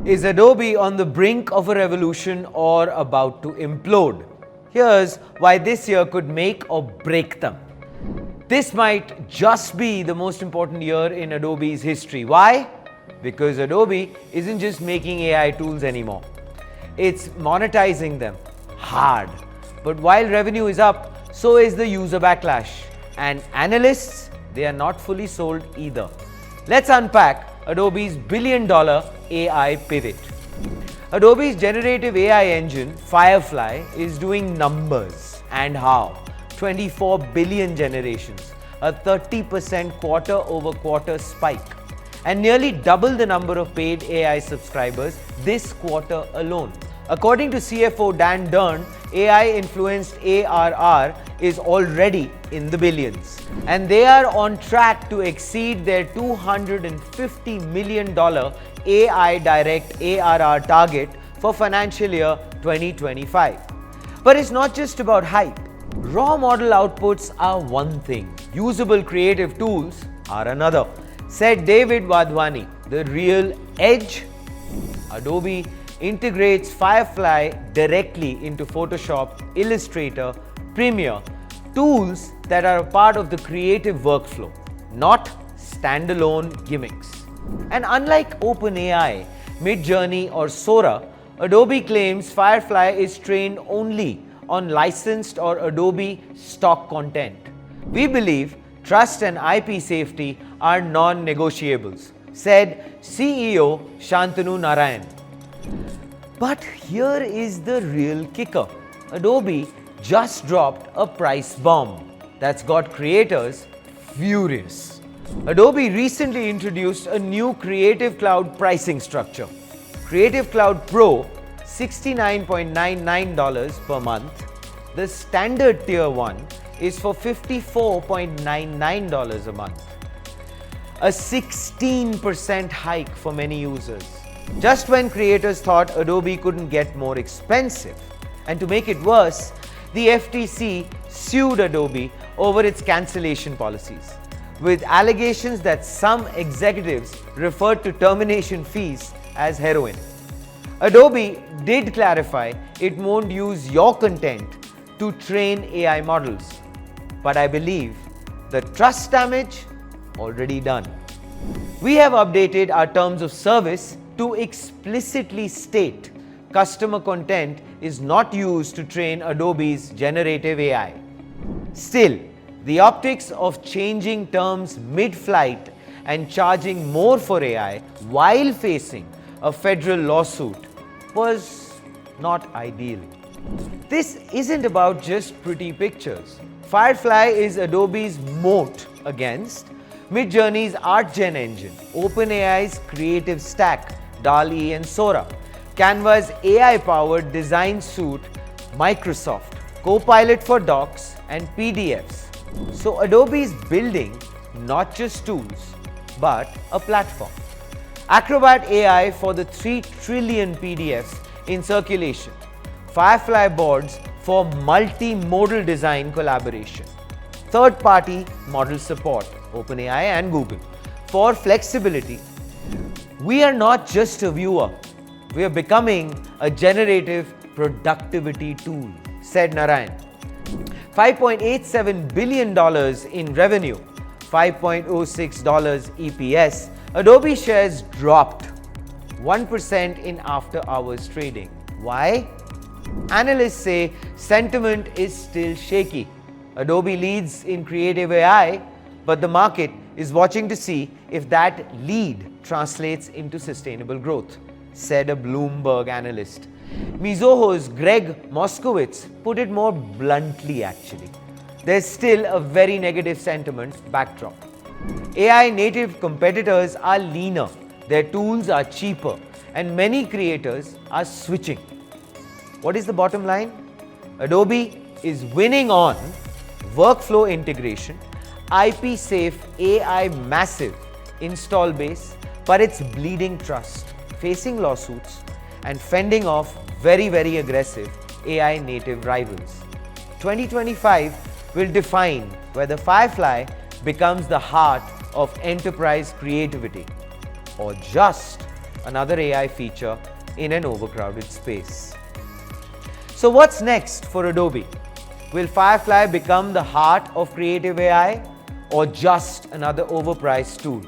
Is Adobe on the brink of a revolution or about to implode? Here's why this year could make or break them. This might just be the most important year in Adobe's history. Why? Because Adobe isn't just making AI tools anymore. It's monetizing them hard. But while revenue is up, so is the user backlash. And analysts, they are not fully sold either. Let's unpack Adobe's billion-dollar AI pivot. Adobe's generative AI engine, Firefly, is doing numbers. And how? 24 billion generations, a 30% quarter-over-quarter spike, and nearly double the number of paid AI subscribers this quarter alone. According to CFO Dan Durn, AI-influenced ARR is already in the billions, and they are on track to exceed their $250 million AI direct ARR target for financial year 2025. But it's not just about hype. Raw model outputs are one thing, usable creative tools are another, said David Wadhwani. The real edge? Adobe integrates Firefly directly into Photoshop, Illustrator, Premiere, tools that are a part of the creative workflow, not standalone gimmicks. And unlike OpenAI, Midjourney or Sora, Adobe claims Firefly is trained only on licensed or Adobe stock content. We believe trust and IP safety are non-negotiables, said CEO Shantanu Narayan. But here is the real kicker. Adobe just dropped a price bomb that's got creators furious. Adobe recently introduced a new Creative Cloud pricing structure. Creative Cloud Pro, $69.99 per month. The standard tier 1 is for $54.99 a month. A 16% hike for many users. Just when creators thought Adobe couldn't get more expensive. And to make it worse, the FTC sued Adobe over its cancellation policies, with allegations that some executives referred to termination fees as heroin. Adobe did clarify it won't use your content to train AI models. But I believe the trust damage already done. We have updated our terms of service to explicitly state customer content is not used to train Adobe's generative AI. Still, the optics of changing terms mid-flight and charging more for AI while facing a federal lawsuit was not ideal. This isn't about just pretty pictures. Firefly is Adobe's moat against Midjourney's ArtGen engine, OpenAI's creative stack, DALL-E and Sora, Canva's AI-powered design suite, Microsoft, Copilot for docs and PDFs. So Adobe is building not just tools, but a platform. Acrobat AI for the 3 trillion PDFs in circulation. Firefly boards for multimodal design collaboration. Third-party model support, OpenAI and Google, for flexibility. We are not just a viewer, we are becoming a generative productivity tool, said Narayan. $5.87 billion in revenue, $5.06 EPS. Adobe shares dropped 1% in after-hours trading. Why? Analysts say sentiment is still shaky. Adobe leads in creative AI, but the market is watching to see if that lead translates into sustainable growth, said a Bloomberg analyst. Mizuho's Greg Moskowitz put it more bluntly actually. There's still a very negative sentiment backdrop. AI native competitors are leaner, their tools are cheaper, and many creators are switching. What is the bottom line? Adobe is winning on workflow integration, IP-safe AI massive install base, but it's bleeding trust, facing lawsuits, and fending off very, very aggressive AI native rivals. 2025 will define whether Firefly becomes the heart of enterprise creativity, or just another AI feature in an overcrowded space? So what's next for Adobe? Will Firefly become the heart of creative AI, or just another overpriced tool?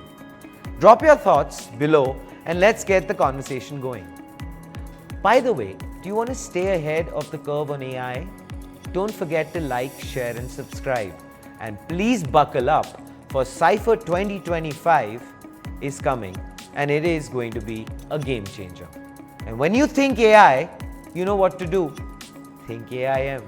Drop your thoughts below and let's get the conversation going. By the way, do you want to stay ahead of the curve on AI? Don't forget to like, share and subscribe. And please buckle up, for Cypher 2025 is coming and it is going to be a game changer. And when you think AI, you know what to do. Think AIM.